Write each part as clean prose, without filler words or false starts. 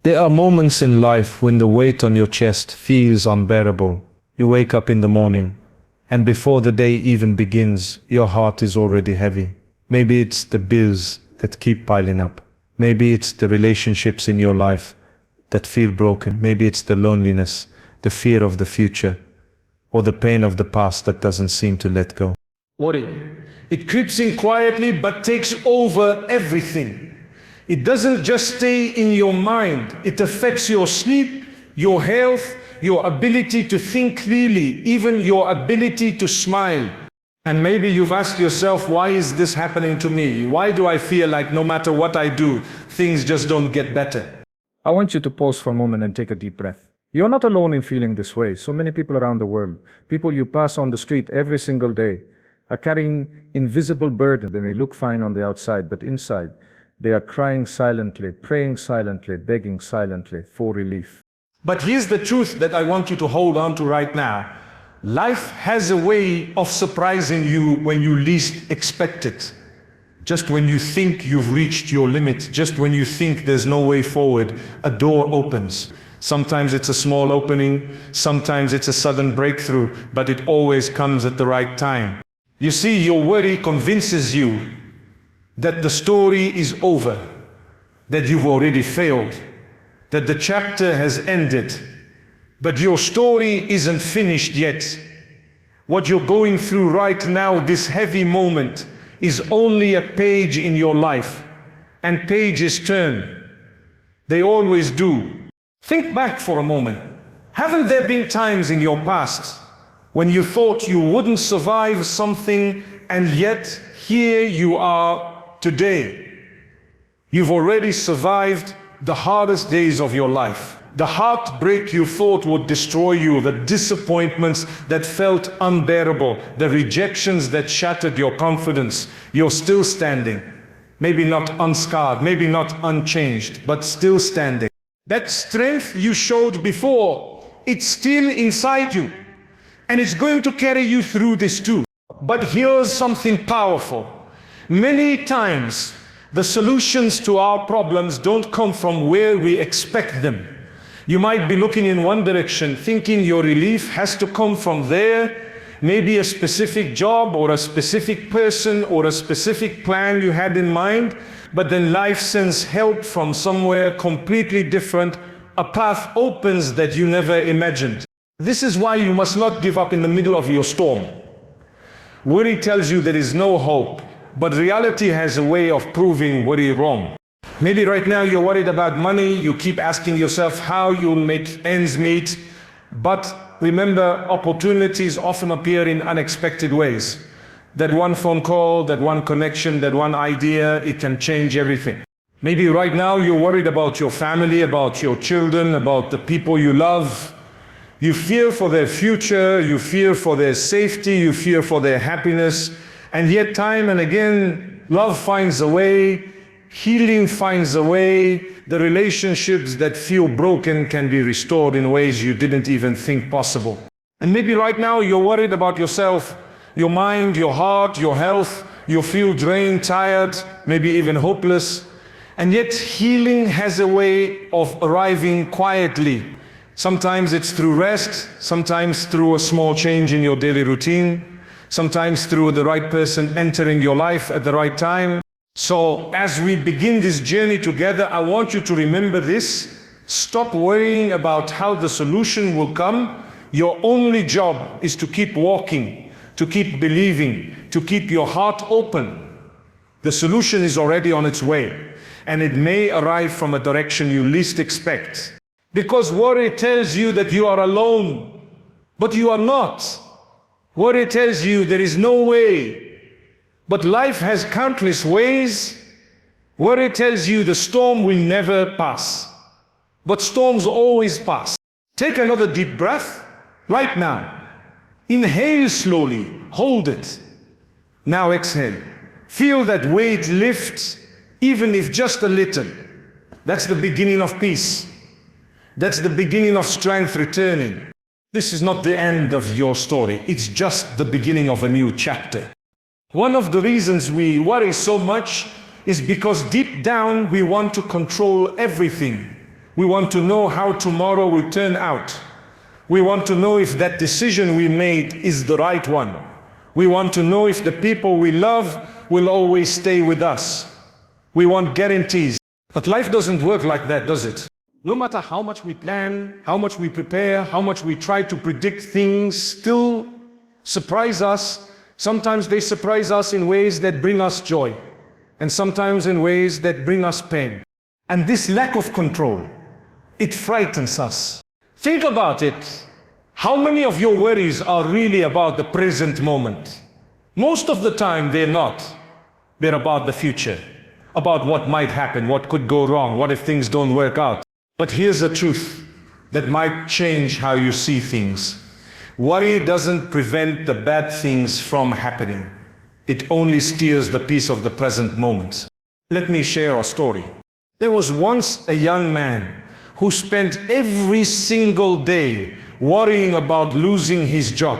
There are moments in life when the weight on your chest feels unbearable. You wake up in the morning, and before the day even begins, your heart is already heavy. Maybe it's the bills that keep piling up. Maybe it's the relationships in your life that feel broken. Maybe it's the loneliness, the fear of the future, or the pain of the past that doesn't seem to let go. Worry. It creeps in quietly but takes over everything. It doesn't just stay in your mind. It affects your sleep, your health, your ability to think clearly, even your ability to smile. And maybe you've asked yourself, why is this happening to me? Why do I feel like no matter what I do, things just don't get better? I want you to pause for a moment and take a deep breath. You're not alone in feeling this way. So many people around the world, people you pass on the street every single day, are carrying invisible burden. They may look fine on the outside, but inside, they are crying silently, praying silently, begging silently for relief. But here's the truth that I want you to hold on to right now. Life has a way of surprising you when you least expect it. Just when you think you've reached your limit, just when you think there's no way forward, a door opens. Sometimes it's a small opening, sometimes it's a sudden breakthrough, but it always comes at the right time. You see, your worry convinces you that the story is over, that you've already failed, that the chapter has ended. But your story isn't finished yet. What you're going through right now, this heavy moment, is only a page in your life. And pages turn. They always do. Think back for a moment. Haven't there been times in your past when you thought you wouldn't survive something, and yet here you are today? You've already survived the hardest days of your life. The heartbreak you thought would destroy you, the disappointments that felt unbearable, the rejections that shattered your confidence. You're still standing. Maybe not unscarred, maybe not unchanged, but still standing. That strength you showed before, it's still inside you. And it's going to carry you through this too. But here's something powerful. Many times, the solutions to our problems don't come from where we expect them. You might be looking in one direction, thinking your relief has to come from there, maybe a specific job or a specific person or a specific plan you had in mind, but then life sends help from somewhere completely different. A path opens that you never imagined. This is why you must not give up in the middle of your storm. Worry tells you there is no hope, but reality has a way of proving worry wrong. Maybe right now you're worried about money, you keep asking yourself how you'll make ends meet, but remember, opportunities often appear in unexpected ways. That one phone call, that one connection, that one idea, it can change everything. Maybe right now you're worried about your family, about your children, about the people you love. You fear for their future, you fear for their safety, you fear for their happiness, and yet time and again, love finds a way. Healing finds a way. The relationships that feel broken can be restored in ways you didn't even think possible. And maybe right now you're worried about yourself, your mind, your heart, your health. You feel drained, tired, maybe even hopeless. And yet healing has a way of arriving quietly. Sometimes it's through rest, sometimes through a small change in your daily routine, sometimes through the right person entering your life at the right time. So as we begin this journey together, I want you to remember this. Stop worrying about how the solution will come. Your only job is to keep walking, to keep believing, to keep your heart open. The solution is already on its way, and it may arrive from a direction you least expect. Because worry tells you that you are alone, but you are not. Worry tells you there is no way. But life has countless ways. Worry tells you the storm will never pass. But storms always pass. Take another deep breath right now. Inhale slowly, hold it. Now exhale. Feel that weight lift, even if just a little. That's the beginning of peace. That's the beginning of strength returning. This is not the end of your story. It's just the beginning of a new chapter. One of the reasons we worry so much is because deep down we want to control everything. We want to know how tomorrow will turn out. We want to know if that decision we made is the right one. We want to know if the people we love will always stay with us. We want guarantees. But life doesn't work like that, does it? No matter how much we plan, how much we prepare, how much we try to predict things, still surprise us. Sometimes they surprise us in ways that bring us joy, and sometimes in ways that bring us pain. And this lack of control, it frightens us. Think about it. How many of your worries are really about the present moment? Most of the time they're not. They're about the future, about what might happen, what could go wrong, what if things don't work out. But here's a truth that might change how you see things. Worry doesn't prevent the bad things from happening. It only steers the peace of the present moment. Let me share a story. There was once a young man who spent every single day worrying about losing his job.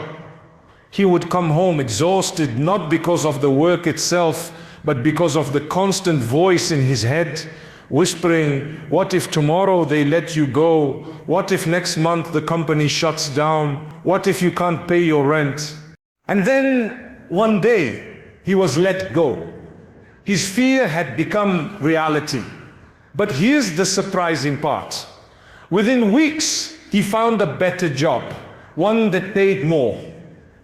He would come home exhausted, not because of the work itself, but because of the constant voice in his head, whispering, what if tomorrow they let you go? What if next month the company shuts down? What if you can't pay your rent? And then one day he was let go. His fear had become reality. But here's the surprising part. Within weeks, he found a better job, one that paid more,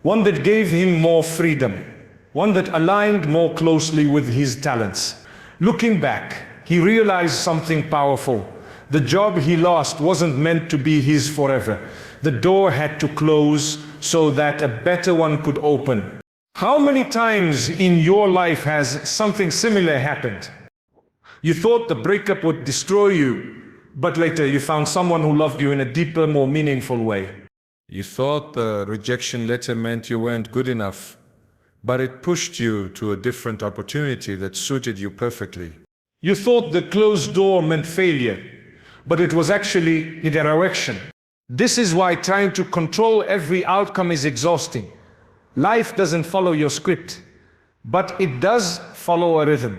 one that gave him more freedom, one that aligned more closely with his talents. Looking back, he realized something powerful. The job he lost wasn't meant to be his forever. The door had to close so that a better one could open. How many times in your life has something similar happened? You thought the breakup would destroy you, but later you found someone who loved you in a deeper, more meaningful way. You thought the rejection letter meant you weren't good enough, but it pushed you to a different opportunity that suited you perfectly. You thought the closed door meant failure, but it was actually a direction. This is why trying to control every outcome is exhausting. Life doesn't follow your script, but it does follow a rhythm.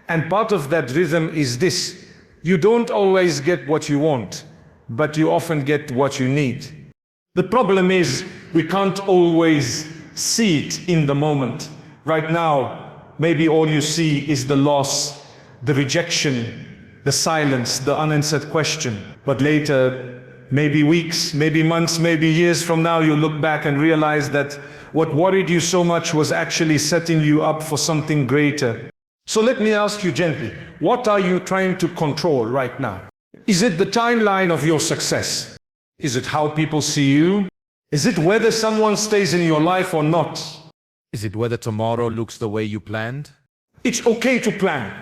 And part of that rhythm is this. You don't always get what you want, but you often get what you need. The problem is we can't always see it in the moment. Right now, maybe all you see is the loss, the rejection, the silence, the unanswered question. But later, maybe weeks, maybe months, maybe years from now, you look back and realize that what worried you so much was actually setting you up for something greater. So let me ask you gently, what are you trying to control right now? Is it the timeline of your success? Is it how people see you? Is it whether someone stays in your life or not? Is it whether tomorrow looks the way you planned? It's okay to plan.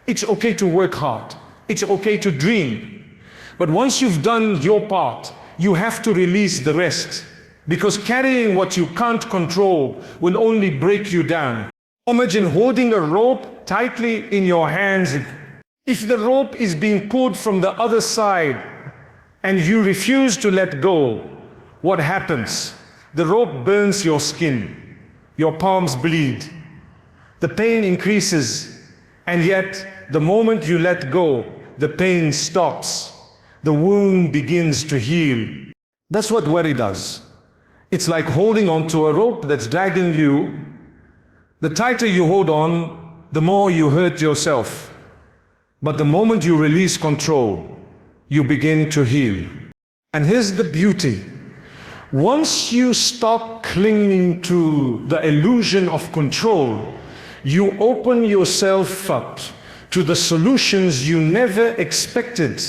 It's okay to work hard. It's okay to dream. But once you've done your part, you have to release the rest. Because carrying what you can't control will only break you down. Imagine holding a rope tightly in your hands. If the rope is being pulled from the other side and you refuse to let go, what happens? The rope burns your skin. Your palms bleed. The pain increases. And yet, the moment you let go, the pain stops. The wound begins to heal. That's what worry does. It's like holding onto a rope that's dragging you. The tighter you hold on, the more you hurt yourself. But the moment you release control, you begin to heal. And here's the beauty. Once you stop clinging to the illusion of control, you open yourself up to the solutions you never expected.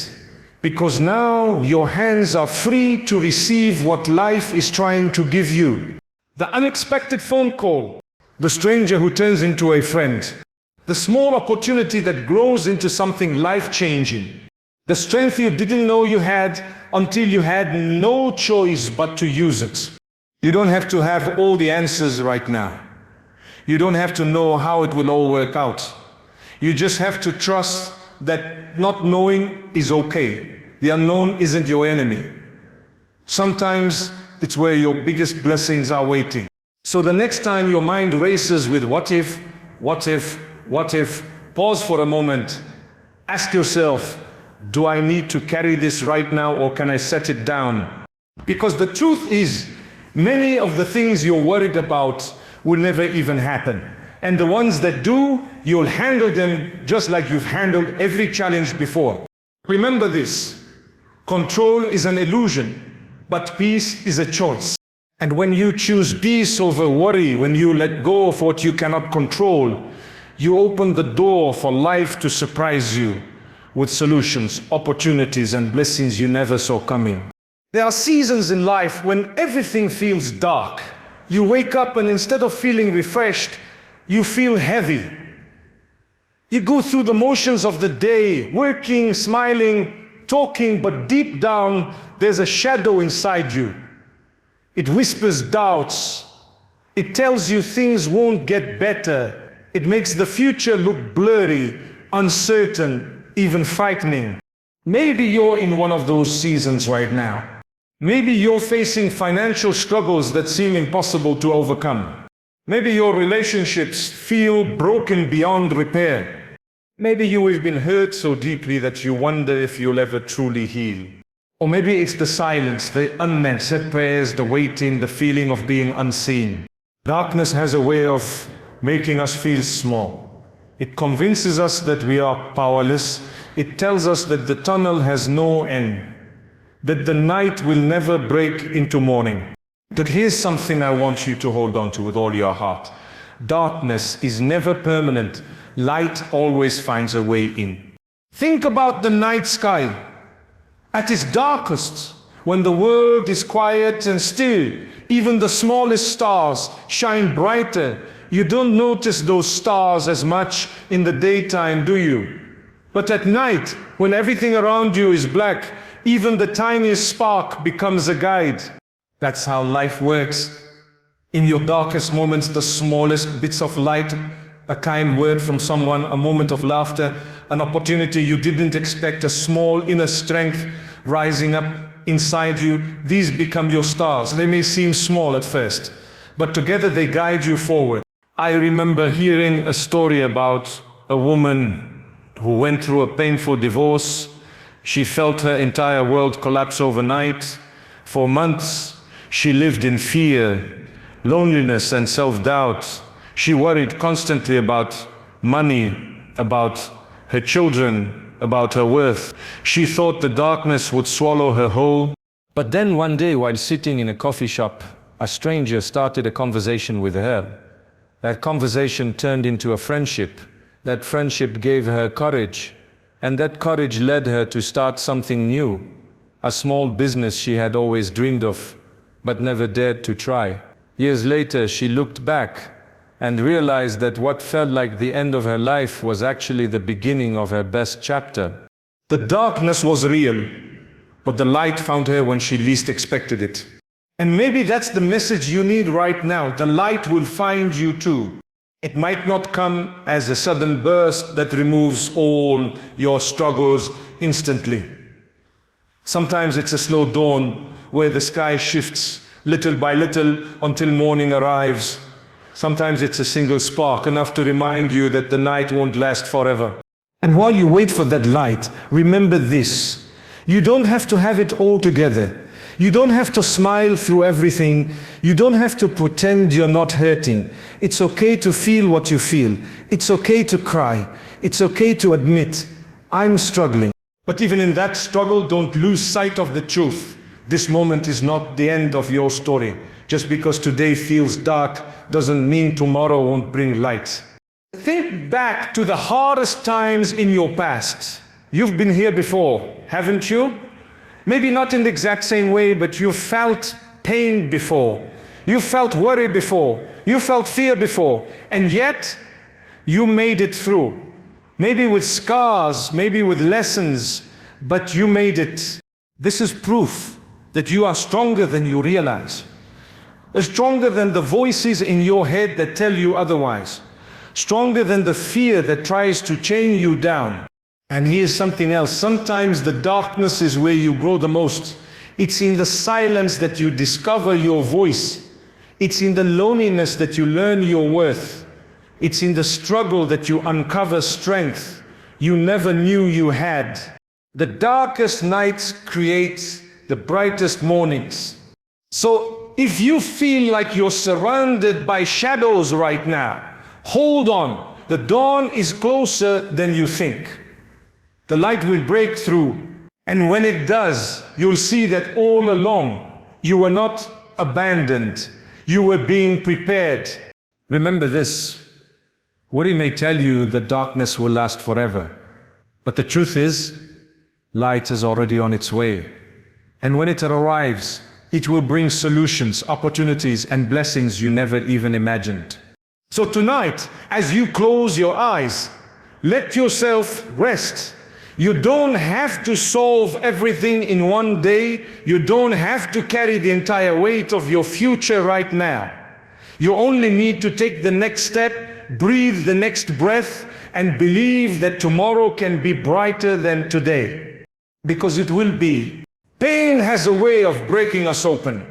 Because now your hands are free to receive what life is trying to give you. The unexpected phone call, the stranger who turns into a friend, the small opportunity that grows into something life-changing, the strength you didn't know you had until you had no choice but to use it. You don't have to have all the answers right now. You don't have to know how it will all work out. You just have to trust that not knowing is okay. The unknown isn't your enemy. Sometimes it's where your biggest blessings are waiting. So the next time your mind races with what if, pause for a moment. Ask yourself, Do I need to carry this right now, or can I set it down? Because the truth is, many of the things you're worried about will never even happen. And the ones that do, you'll handle them just like you've handled every challenge before. Remember this: control is an illusion, but peace is a choice. And when you choose peace over worry, when you let go of what you cannot control, you open the door for life to surprise you with solutions, opportunities, and blessings you never saw coming. There are seasons in life when everything feels dark. You wake up and instead of feeling refreshed, you feel heavy. You go through the motions of the day, working, smiling, talking, but deep down, there's a shadow inside you. It whispers doubts. It tells you things won't get better. It makes the future look blurry, uncertain, even frightening. Maybe you're in one of those seasons right now. Maybe you're facing financial struggles that seem impossible to overcome. Maybe your relationships feel broken beyond repair. Maybe you have been hurt so deeply that you wonder if you'll ever truly heal. Or maybe it's the silence, the unanswered prayers, the waiting, the feeling of being unseen. Darkness has a way of making us feel small. It convinces us that we are powerless. It tells us that the tunnel has no end, that the night will never break into morning. But here's something I want you to hold on to with all your heart. Darkness is never permanent. Light always finds a way in. Think about the night sky. At its darkest, when the world is quiet and still, even the smallest stars shine brighter. You don't notice those stars as much in the daytime, do you? But at night, when everything around you is black, even the tiniest spark becomes a guide. That's how life works. In your darkest moments, the smallest bits of light, a kind word from someone, a moment of laughter, an opportunity you didn't expect, a small inner strength rising up inside you, these become your stars. They may seem small at first, but together they guide you forward. I remember hearing a story about a woman who went through a painful divorce. She felt her entire world collapse overnight. For months, she lived in fear, loneliness, and self-doubt. She worried constantly about money, about her children, about her worth. She thought the darkness would swallow her whole. But then one day, while sitting in a coffee shop, a stranger started a conversation with her. That conversation turned into a friendship. That friendship gave her courage. And that courage led her to start something new. A small business she had always dreamed of, but never dared to try. Years later, she looked back and realized that what felt like the end of her life was actually the beginning of her best chapter. The darkness was real, but the light found her when she least expected it. And maybe that's the message you need right now. The light will find you too. It might not come as a sudden burst that removes all your struggles instantly. Sometimes it's a slow dawn where the sky shifts little by little until morning arrives. Sometimes it's a single spark, enough to remind you that the night won't last forever. And while you wait for that light, remember this: you don't have to have it all together. You don't have to smile through everything. You don't have to pretend you're not hurting. It's okay to feel what you feel. It's okay to cry. It's okay to admit, I'm struggling. But even in that struggle, don't lose sight of the truth. This moment is not the end of your story. Just because today feels dark doesn't mean tomorrow won't bring light. Think back to the hardest times in your past. You've been here before, haven't you? Maybe not in the exact same way, but you felt pain before. You felt worry before. You felt fear before. And yet, you made it through. Maybe with scars, maybe with lessons, but you made it. This is proof that you are stronger than you realize. Stronger than the voices in your head that tell you otherwise. Stronger than the fear that tries to chain you down. And here's something else. Sometimes the darkness is where you grow the most. It's in the silence that you discover your voice. It's in the loneliness that you learn your worth. It's in the struggle that you uncover strength you never knew you had. The darkest nights create the brightest mornings. So if you feel like you're surrounded by shadows right now, hold on. The dawn is closer than you think. The light will break through. And when it does, you'll see that all along, you were not abandoned. You were being prepared. Remember this. Worry may tell you that darkness will last forever. But the truth is, light is already on its way. And when it arrives, it will bring solutions, opportunities, and blessings you never even imagined. So tonight, as you close your eyes, let yourself rest. You don't have to solve everything in one day. You don't have to carry the entire weight of your future right now. You only need to take the next step, breathe the next breath, and believe that tomorrow can be brighter than today. Because it will be. Pain has a way of breaking us open.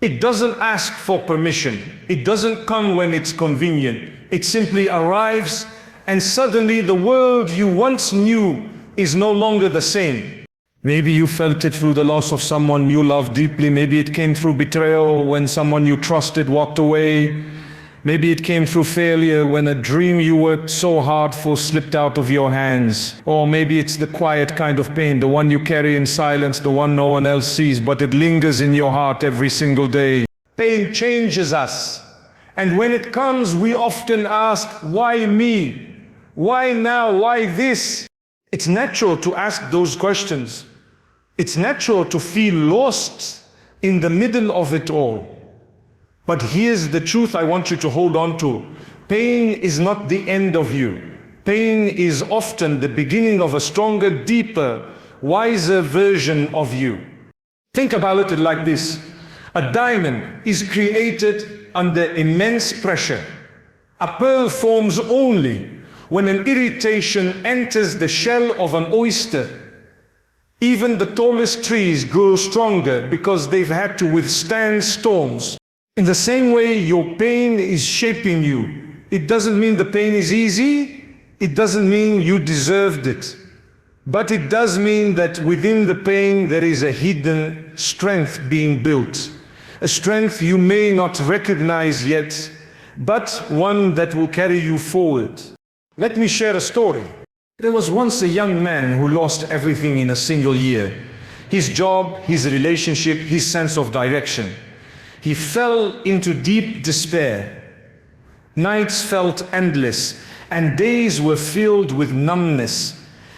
It doesn't ask for permission. It doesn't come when it's convenient. It simply arrives, and suddenly the world you once knew is no longer the same. Maybe you felt it through the loss of someone you loved deeply. Maybe it came through betrayal when someone you trusted walked away. Maybe it came through failure when a dream you worked so hard for slipped out of your hands. Or maybe it's the quiet kind of pain, the one you carry in silence, the one no one else sees, but it lingers in your heart every single day. Pain changes us. And when it comes, we often ask, why me? Why now? Why this? It's natural to ask those questions. It's natural to feel lost in the middle of it all. But here's the truth I want you to hold on to. Pain is not the end of you. Pain is often the beginning of a stronger, deeper, wiser version of you. Think about it like this. A diamond is created under immense pressure. A pearl forms only when an irritation enters the shell of an oyster. Even the tallest trees grow stronger because they've had to withstand storms. In the same way, your pain is shaping you. It doesn't mean the pain is easy. It doesn't mean you deserved it. But it does mean that within the pain there is a hidden strength being built. A strength you may not recognize yet, but one that will carry you forward. Let me share a story. There was once a young man who lost everything in a single year. His job, his relationship, his sense of direction. He fell into deep despair. Nights felt endless, and days were filled with numbness.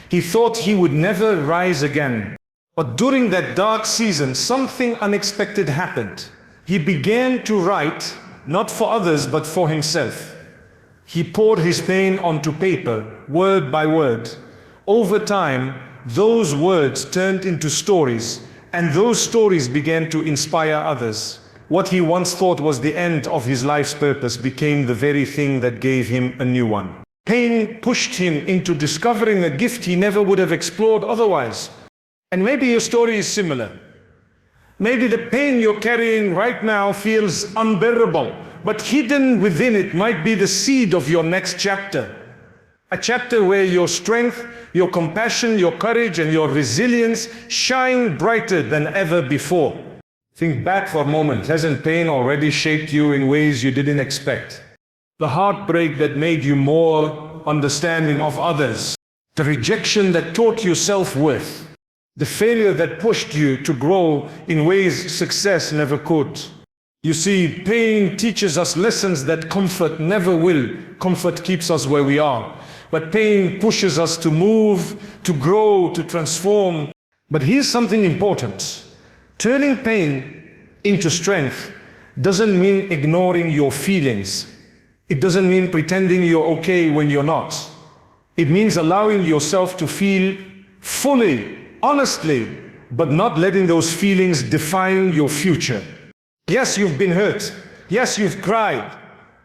He thought he would never rise again. But during that dark season, something unexpected happened. He began to write, not for others, but for himself. He poured his pain onto paper, word by word. Over time, those words turned into stories, and those stories began to inspire others. What he once thought was the end of his life's purpose became the very thing that gave him a new one. Pain pushed him into discovering a gift he never would have explored otherwise. And maybe your story is similar. Maybe the pain you're carrying right now feels unbearable, but hidden within it might be the seed of your next chapter. A chapter where your strength, your compassion, your courage, and your resilience shine brighter than ever before. Think back for a moment. Hasn't pain already shaped you in ways you didn't expect? The heartbreak that made you more understanding of others. The rejection that taught you self-worth. The failure that pushed you to grow in ways success never could. You see, pain teaches us lessons that comfort never will. Comfort keeps us where we are. But pain pushes us to move, to grow, to transform. But here's something important. Turning pain into strength doesn't mean ignoring your feelings. It doesn't mean pretending you're okay when you're not. It means allowing yourself to feel fully, honestly, but not letting those feelings define your future. Yes, you've been hurt. Yes, you've cried.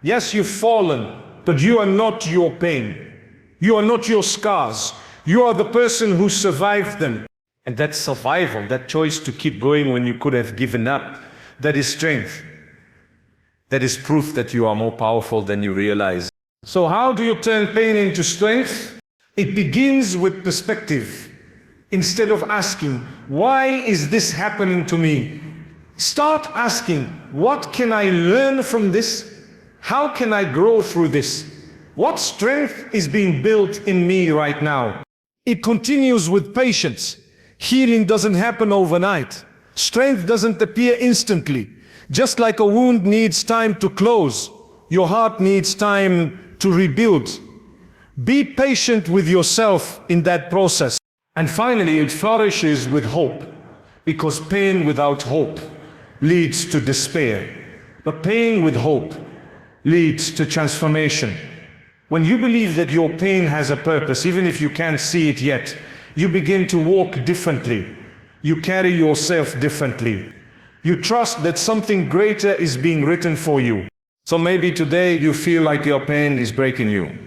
Yes, you've fallen. But you are not your pain. You are not your scars. You are the person who survived them. And that survival, that choice to keep going when you could have given up, that is strength. That is proof that you are more powerful than you realize. So how do you turn pain into strength? It begins with perspective. Instead of asking, why is this happening to me? Start asking, what can I learn from this? How can I grow through this? What strength is being built in me right now? It continues with patience. Healing doesn't happen overnight. Strength doesn't appear instantly. Just like a wound needs time to close, your heart needs time to rebuild. Be patient with yourself in that process. And finally, it flourishes with hope, because pain without hope leads to despair. But pain with hope leads to transformation. When you believe that your pain has a purpose, even if you can't see it yet, you begin to walk differently. You carry yourself differently. You trust that something greater is being written for you. So maybe today you feel like your pain is breaking you.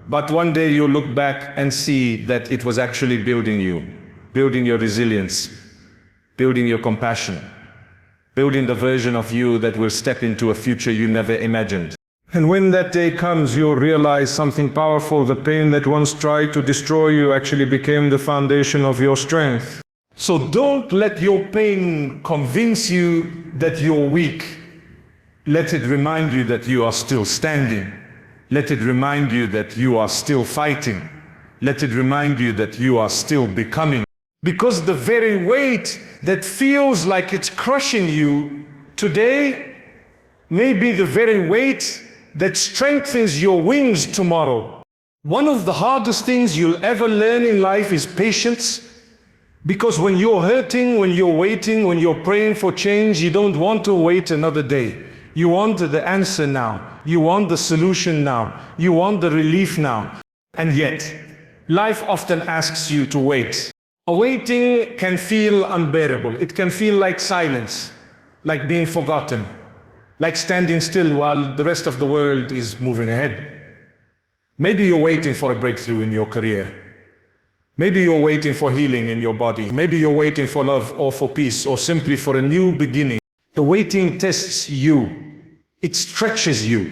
But one day you'll look back and see that it was actually building you, building your resilience, building your compassion, building the version of you that will step into a future you never imagined. And when that day comes, you'll realize something powerful. The pain that once tried to destroy you actually became the foundation of your strength. So don't let your pain convince you that you're weak. Let it remind you that you are still standing. Let it remind you that you are still fighting. Let it remind you that you are still becoming. Because the very weight that feels like it's crushing you today may be the very weight that strengthens your wings tomorrow. One of the hardest things you'll ever learn in life is patience. Because when you're hurting, when you're waiting, when you're praying for change, you don't want to wait another day. You want the answer now. You want the solution now. You want the relief now. And yet, life often asks you to wait. Waiting can feel unbearable. It can feel like silence, like being forgotten, like standing still while the rest of the world is moving ahead. Maybe you're waiting for a breakthrough in your career. Maybe you're waiting for healing in your body. Maybe you're waiting for love or for peace or simply for a new beginning. The waiting tests you. It stretches you.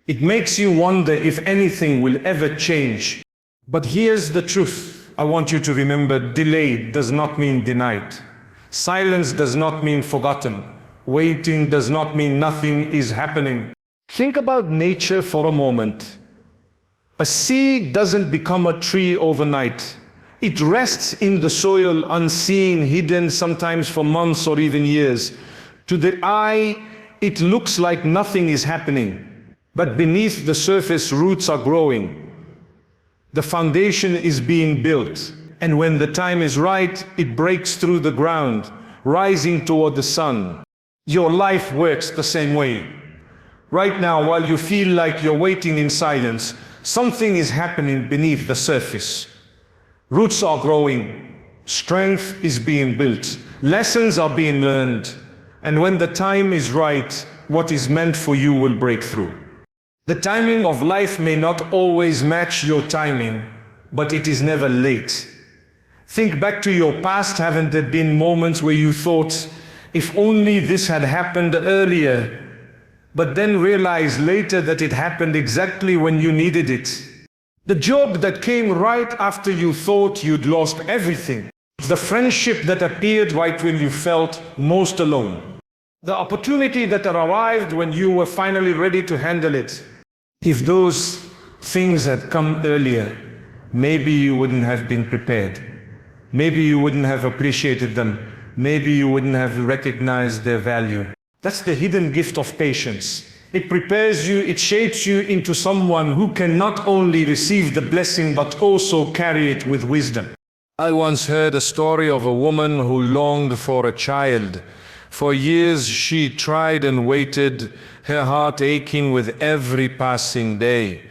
It makes you wonder if anything will ever change. But here's the truth. I want you to remember, delayed does not mean denied. Silence does not mean forgotten. Waiting does not mean nothing is happening. Think about nature for a moment. A seed doesn't become a tree overnight. It rests in the soil, unseen, hidden, sometimes for months or even years. To the eye, it looks like nothing is happening. But beneath the surface, roots are growing. The foundation is being built. And when the time is right, it breaks through the ground, rising toward the sun. Your life works the same way. Right now, while you feel like you're waiting in silence, something is happening beneath the surface. Roots are growing. Strength is being built. Lessons are being learned. And when the time is right, what is meant for you will break through. The timing of life may not always match your timing, but it is never late. Think back to your past. Haven't there been moments where you thought, if only this had happened earlier, but then realize later that it happened exactly when you needed it? The job that came right after you thought you'd lost everything. The friendship that appeared right when you felt most alone. The opportunity that arrived when you were finally ready to handle it. If those things had come earlier, maybe you wouldn't have been prepared. Maybe you wouldn't have appreciated them. Maybe you wouldn't have recognized their value. That's the hidden gift of patience. It prepares you, it shapes you into someone who can not only receive the blessing but also carry it with wisdom. I once heard a story of a woman who longed for a child. For years she tried and waited, her heart aching with every passing day.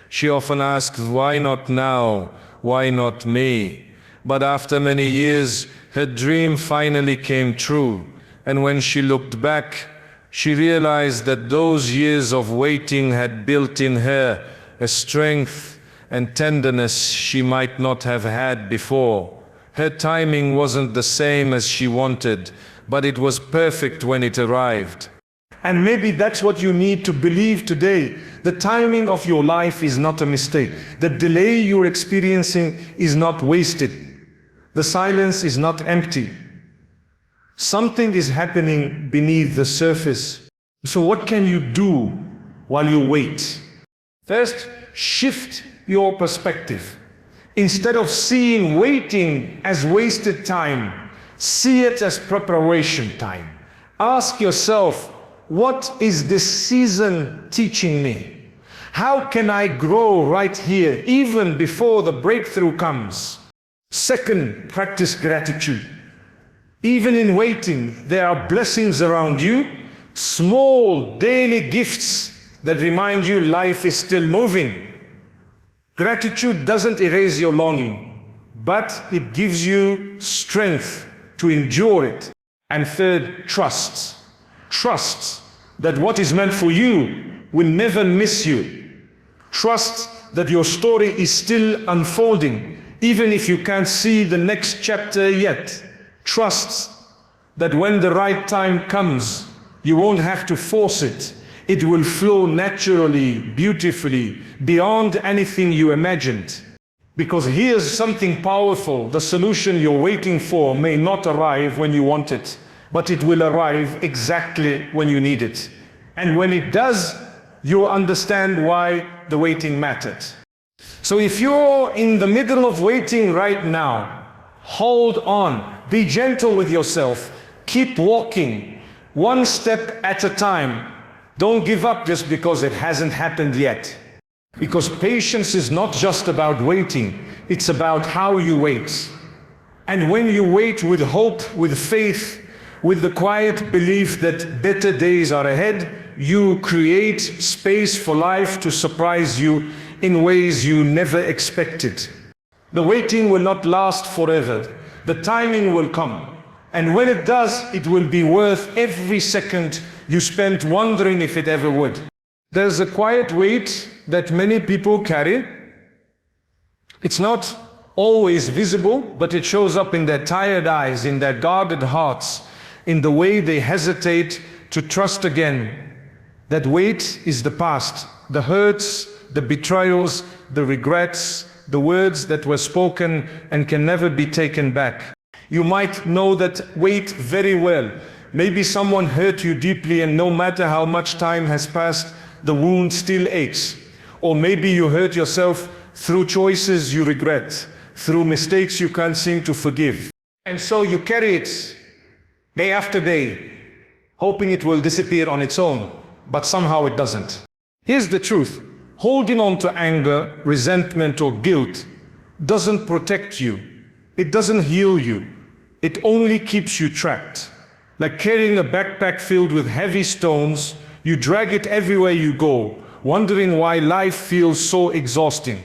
She often asked, why not now? Why not me? But after many years, her dream finally came true. And when she looked back, she realized that those years of waiting had built in her a strength and tenderness she might not have had before. Her timing wasn't the same as she wanted, but it was perfect when it arrived. And maybe that's what you need to believe today. The timing of your life is not a mistake. The delay you're experiencing is not wasted. The silence is not empty. Something is happening beneath the surface. So what can you do while you wait? First, shift your perspective. Instead of seeing waiting as wasted time, see it as preparation time. Ask yourself, what is this season teaching me? How can I grow right here, even before the breakthrough comes? Second, practice gratitude. Even in waiting, there are blessings around you, small daily gifts that remind you life is still moving. Gratitude doesn't erase your longing, but it gives you strength to endure it. And third, trust. Trust that what is meant for you will never miss you. Trust that your story is still unfolding, even if you can't see the next chapter yet. Trust that when the right time comes, you won't have to force it. It will flow naturally, beautifully, beyond anything you imagined. Because here's something powerful. The solution you're waiting for may not arrive when you want it, but it will arrive exactly when you need it. And when it does, you'll understand why the waiting mattered. So if you're in the middle of waiting right now, hold on, be gentle with yourself, keep walking, one step at a time. Don't give up just because it hasn't happened yet. Because patience is not just about waiting, it's about how you wait. And when you wait with hope, with faith, with the quiet belief that better days are ahead, you create space for life to surprise you in ways you never expected. The waiting will not last forever. The timing will come. And when it does, it will be worth every second you spent wondering if it ever would. There's a quiet weight that many people carry. It's not always visible, but it shows up in their tired eyes, in their guarded hearts, in the way they hesitate to trust again. That weight is the past, the hurts, the betrayals, the regrets, the words that were spoken and can never be taken back. You might know that weight very well. Maybe someone hurt you deeply, and no matter how much time has passed, the wound still aches. Or maybe you hurt yourself through choices you regret, through mistakes you can't seem to forgive. And so you carry it day after day, hoping it will disappear on its own, but somehow it doesn't. Here's the truth. Holding on to anger, resentment, or guilt doesn't protect you. It doesn't heal you. It only keeps you trapped. Like carrying a backpack filled with heavy stones, you drag it everywhere you go, wondering why life feels so exhausting.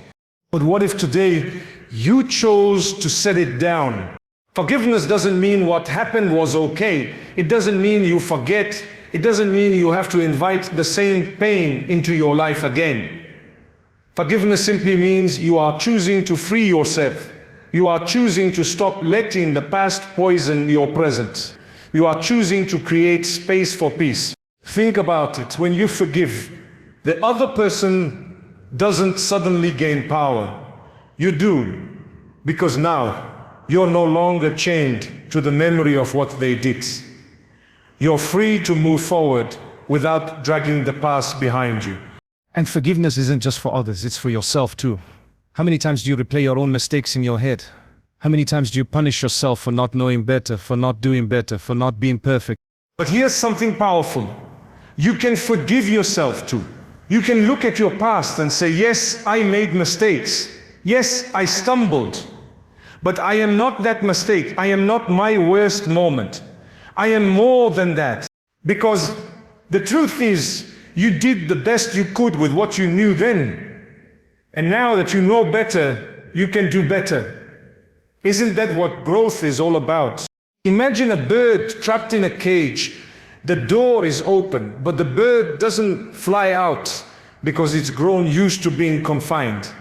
But what if today you chose to set it down? Forgiveness doesn't mean what happened was okay. It doesn't mean you forget. It doesn't mean you have to invite the same pain into your life again. Forgiveness simply means you are choosing to free yourself. You are choosing to stop letting the past poison your present. You are choosing to create space for peace. Think about it. When you forgive, the other person doesn't suddenly gain power. You do, because now you're no longer chained to the memory of what they did. You're free to move forward without dragging the past behind you. And forgiveness isn't just for others, it's for yourself too. How many times do you replay your own mistakes in your head? How many times do you punish yourself for not knowing better, for not doing better, for not being perfect? But here's something powerful. You can forgive yourself too. You can look at your past and say, yes, I made mistakes. Yes, I stumbled. But I am not that mistake. I am not my worst moment. I am more than that. Because the truth is, you did the best you could with what you knew then. And now that you know better, you can do better. Isn't that what growth is all about? Imagine a bird trapped in a cage. The door is open, but the bird doesn't fly out because it's grown used to being confined.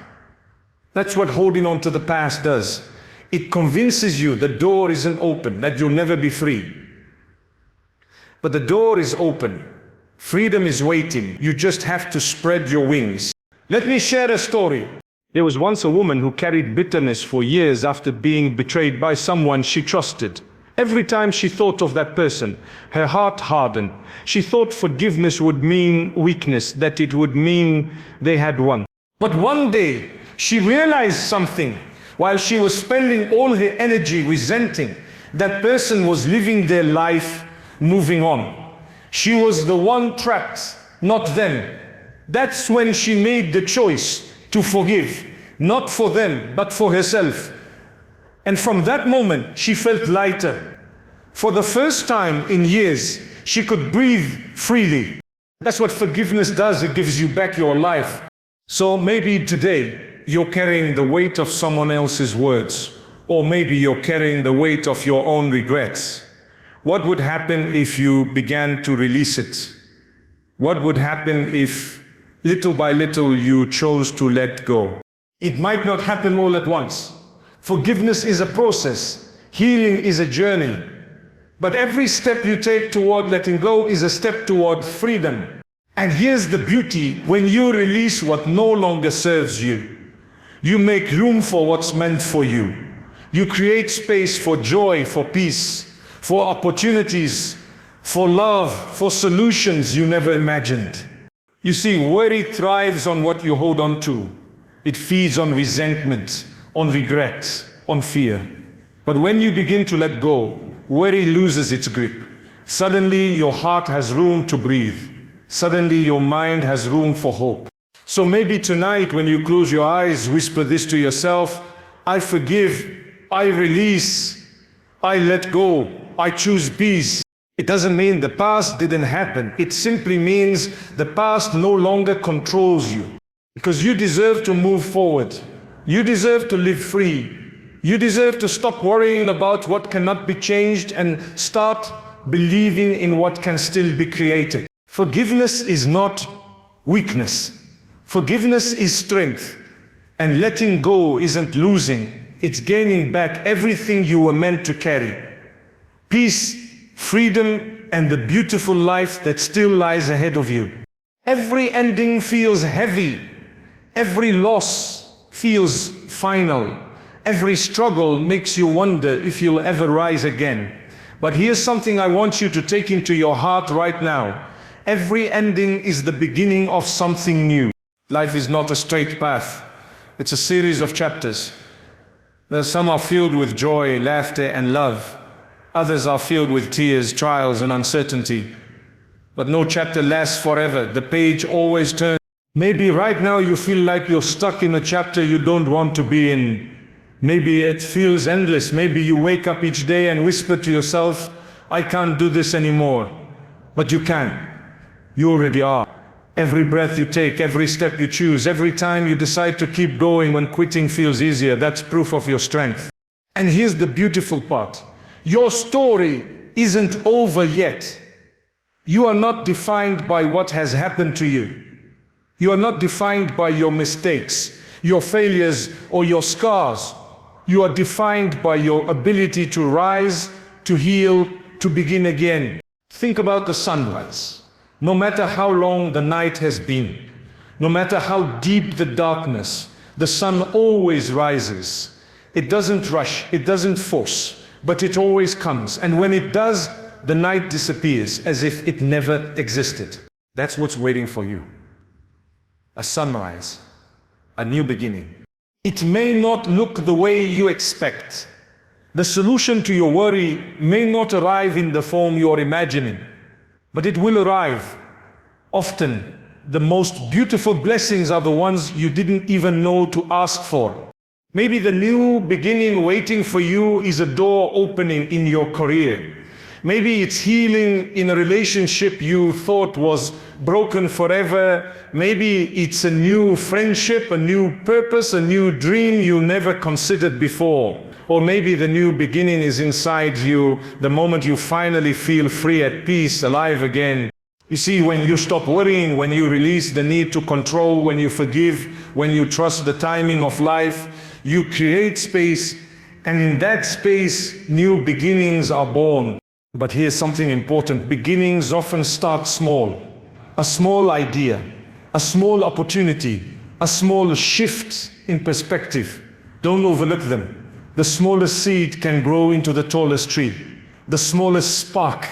That's what holding on to the past does. It convinces you the door isn't open, that you'll never be free. But the door is open. Freedom is waiting. You just have to spread your wings. Let me share a story. There was once a woman who carried bitterness for years after being betrayed by someone she trusted. Every time she thought of that person, her heart hardened. She thought forgiveness would mean weakness, that it would mean they had won. But one day, she realized something. While she was spending all her energy resenting, that person was living their life, moving on. She was the one trapped, not them. That's when she made the choice to forgive, not for them, but for herself. And from that moment, she felt lighter. For the first time in years, she could breathe freely. That's what forgiveness does. It gives you back your life. So maybe today, you're carrying the weight of someone else's words. Or maybe you're carrying the weight of your own regrets. What would happen if you began to release it? What would happen if, little by little, you chose to let go? It might not happen all at once. Forgiveness is a process. Healing is a journey. But every step you take toward letting go is a step toward freedom. And here's the beauty: when you release what no longer serves you, you make room for what's meant for you. You create space for joy, for peace, for opportunities, for love, for solutions you never imagined. You see, worry thrives on what you hold on to. It feeds on resentment, on regret, on fear. But when you begin to let go, worry loses its grip. Suddenly your heart has room to breathe. Suddenly your mind has room for hope. So maybe tonight when you close your eyes, whisper this to yourself: I forgive, I release, I let go, I choose peace. It doesn't mean the past didn't happen. It simply means the past no longer controls you. Because you deserve to move forward. You deserve to live free. You deserve to stop worrying about what cannot be changed and start believing in what can still be created. Forgiveness is not weakness. Forgiveness is strength. And letting go isn't losing. It's gaining back everything you were meant to carry. Peace, freedom, and the beautiful life that still lies ahead of you. Every ending feels heavy. Every loss feels final. Every struggle makes you wonder if you'll ever rise again. But here's something I want you to take into your heart right now. Every ending is the beginning of something new. Life is not a straight path. It's a series of chapters. Some are filled with joy, laughter, and love. Others are filled with tears, trials, and uncertainty. But no chapter lasts forever. The page always turns. Maybe right now you feel like you're stuck in a chapter you don't want to be in. Maybe it feels endless. Maybe you wake up each day and whisper to yourself, I can't do this anymore. But you can. You already are. Every breath you take, every step you choose, every time you decide to keep going when quitting feels easier, that's proof of your strength. And here's the beautiful part. Your story isn't over yet. You are not defined by what has happened to you. You are not defined by your mistakes, your failures, or your scars. You are defined by your ability to rise, to heal, to begin again. Think about the sunrise. No matter how long the night has been, no matter how deep the darkness, the sun always rises. It doesn't rush, it doesn't force, but it always comes. And when it does, the night disappears as if it never existed. That's what's waiting for you. A sunrise, a new beginning. It may not look the way you expect. The solution to your worry may not arrive in the form you're imagining, but it will arrive. Often, the most beautiful blessings are the ones you didn't even know to ask for. Maybe the new beginning waiting for you is a door opening in your career. Maybe it's healing in a relationship you thought was broken forever. Maybe it's a new friendship, a new purpose, a new dream you never considered before. Or maybe the new beginning is inside you, the moment you finally feel free, at peace, alive again. You see, when you stop worrying, when you release the need to control, when you forgive, when you trust the timing of life, you create space, and in that space, new beginnings are born. But here's something important. Beginnings often start small. A small idea, a small opportunity, a small shift in perspective. Don't overlook them. The smallest seed can grow into the tallest tree. The smallest spark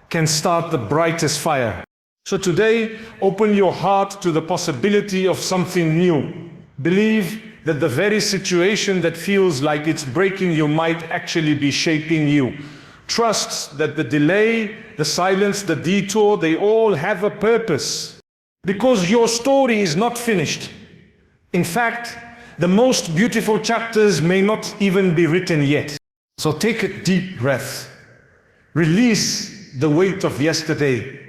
can start the brightest fire. So today, open your heart to the possibility of something new. Believe that the very situation that feels like it's breaking you might actually be shaping you. Trust that the delay, the silence, the detour, they all have a purpose. Because your story is not finished. In fact, the most beautiful chapters may not even be written yet. So take a deep breath. Release the weight of yesterday.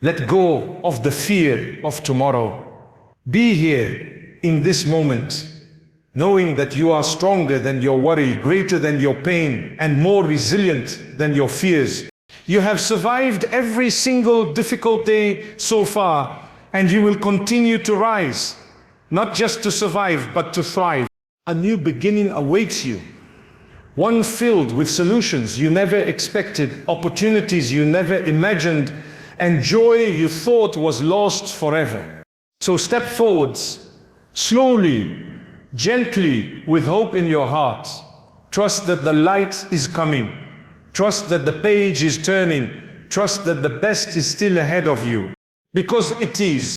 Let go of the fear of tomorrow. Be here in this moment, knowing that you are stronger than your worry, greater than your pain, and more resilient than your fears. You have survived every single difficult day so far, and you will continue to rise, not just to survive, but to thrive. A new beginning awaits you, one filled with solutions you never expected, opportunities you never imagined, and joy you thought was lost forever. So step forwards, slowly, gently, with hope in your heart. Trust that the light is coming. Trust that the page is turning. Trust that the best is still ahead of you. Because it is.